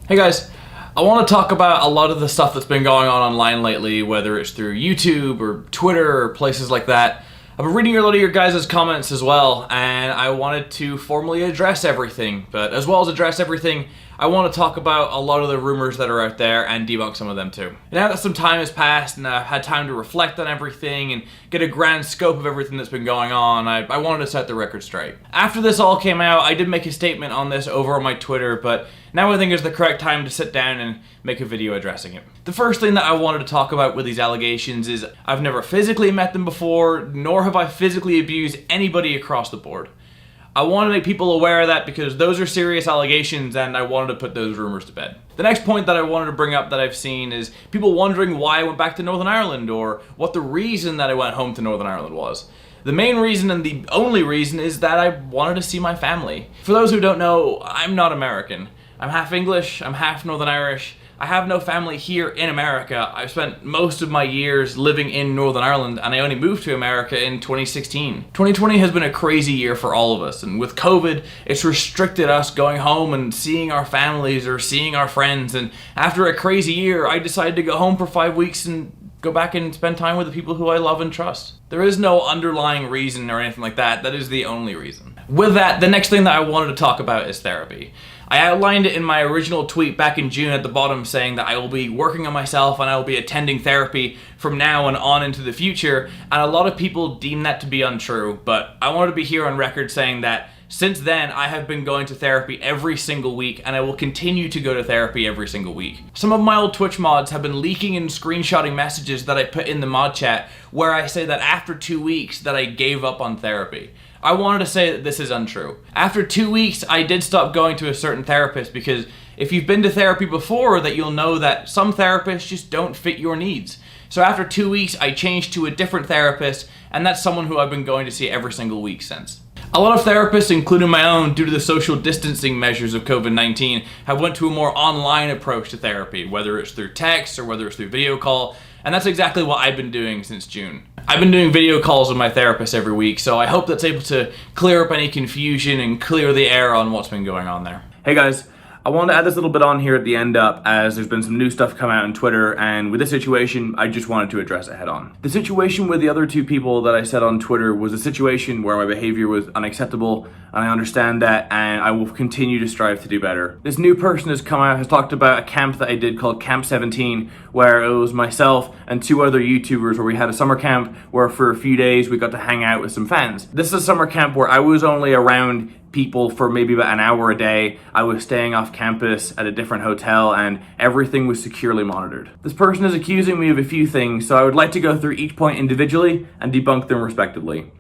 Hey guys, I want to talk about a lot of the stuff that's been going on online lately, whether it's through YouTube or Twitter or places like that. I've been reading a lot of your guys' comments as well, and I wanted to formally address everything. But as well as address everything, I want to talk about a lot of the rumors that are out there and debunk some of them too. And now that some time has passed and I've had time to reflect on everything and get a grand scope of everything that's been going on, I wanted to set the record straight. After this all came out, I did make a statement on this over on my Twitter, but now I think is the correct time to sit down and make a video addressing it. The first thing that I wanted to talk about with these allegations is I've never physically met them before, nor have I physically abused anybody across the board. I want to make people aware of that because those are serious allegations and I wanted to put those rumors to bed. The next point that I wanted to bring up that I've seen is people wondering why I went back to Northern Ireland or what the reason that I went home to Northern Ireland was. The main reason and the only reason is that I wanted to see my family. For those who don't know, I'm not American. I'm half English, I'm half Northern Irish. I have no family here in America. I've spent most of my years living in Northern Ireland and I only moved to America in 2016. 2020 has been a crazy year for all of us, and with COVID, it's restricted us going home and seeing our families or seeing our friends, and after a crazy year, I decided to go home for 5 weeks and go back and spend time with the people who I love and trust. There is no underlying reason or anything like that. That is the only reason. With that, the next thing that I wanted to talk about is therapy. I outlined it in my original tweet back in June at the bottom, saying that I will be working on myself and I will be attending therapy from now and on into the future, and a lot of people deem that to be untrue, but I want to be here on record saying that since then, I have been going to therapy every single week, and I will continue to go to therapy every single week. Some of my old Twitch mods have been leaking and screenshotting messages that I put in the mod chat where I say that after 2 weeks that I gave up on therapy. I wanted to say that this is untrue. After 2 weeks, I did stop going to a certain therapist because if you've been to therapy before, that you'll know that some therapists just don't fit your needs. So after 2 weeks, I changed to a different therapist, and that's someone who I've been going to see every single week since. A lot of therapists, including my own, due to the social distancing measures of COVID-19, have went to a more online approach to therapy, whether it's through text or whether it's through video call, and that's exactly what I've been doing since June. I've been doing video calls with my therapist every week, so I hope that's able to clear up any confusion and clear the air on what's been going on there. Hey guys, I wanted to add this little bit on here at the end up as there's been some new stuff come out on Twitter, and with this situation, I just wanted to address it head on. The situation with the other two people that I said on Twitter was a situation where my behavior was unacceptable, and I understand that, and I will continue to strive to do better. This new person has come out, has talked about a camp that I did called Camp 17, where it was myself and 2 other YouTubers where we had a summer camp where for a few days we got to hang out with some fans. This is a summer camp where I was only around people for maybe about an hour a day. I was staying off campus at a different hotel and everything was securely monitored. This person is accusing me of a few things, so I would like to go through each point individually and debunk them respectively.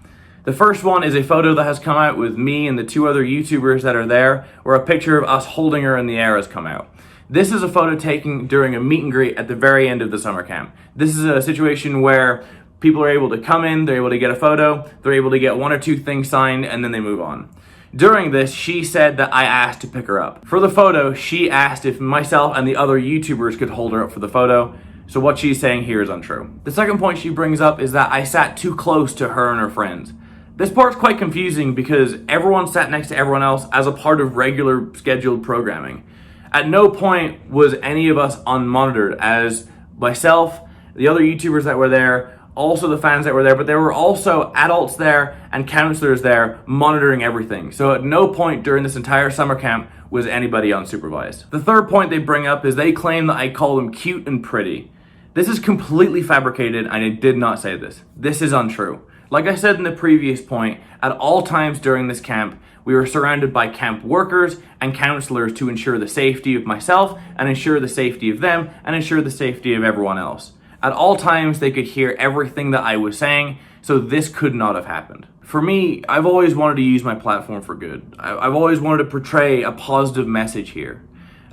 The first one is a photo that has come out with me and the 2 other YouTubers that are there, where a picture of us holding her in the air has come out. This is a photo taken during a meet and greet at the very end of the summer camp. This is a situation where people are able to come in, they're able to get a photo, they're able to get 1 or 2 things signed, and then they move on. During this, she said that I asked to pick her up. For the photo, she asked if myself and the other YouTubers could hold her up for the photo, so what she's saying here is untrue. The second point she brings up is that I sat too close to her and her friends. This part's quite confusing because everyone sat next to everyone else as a part of regular scheduled programming. At no point was any of us unmonitored, as myself, the other YouTubers that were there, also the fans that were there, but there were also adults there and counselors there monitoring everything. So at no point during this entire summer camp was anybody unsupervised. The third point they bring up is they claim that I call them cute and pretty. This is completely fabricated and I did not say this. This is untrue. Like I said in the previous point, at all times during this camp, we were surrounded by camp workers and counselors to ensure the safety of myself and ensure the safety of them and ensure the safety of everyone else. At all times, they could hear everything that I was saying, so this could not have happened. For me, I've always wanted to use my platform for good. I've always wanted to portray a positive message here.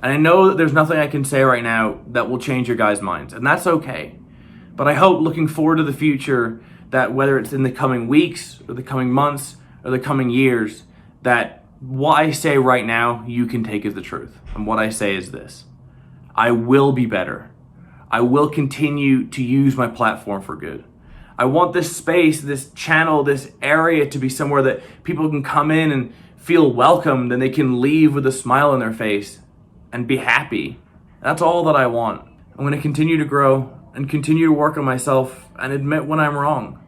And I know that there's nothing I can say right now that will change your guys' minds, and that's okay. But I hope looking forward to the future that whether it's in the coming weeks or the coming months or the coming years, that what I say right now, you can take as the truth. And what I say is this: I will be better. I will continue to use my platform for good. I want this space, this channel, this area to be somewhere that people can come in and feel welcomed and they can leave with a smile on their face and be happy. That's all that I want. I'm going to continue to grow and continue to work on myself and admit when I'm wrong.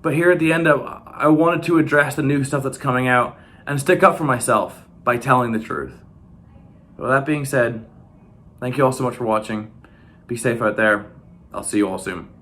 But here at the end, I wanted to address the new stuff that's coming out and stick up for myself by telling the truth. But with that being said, thank you all so much for watching. Be safe out there. I'll see you all soon.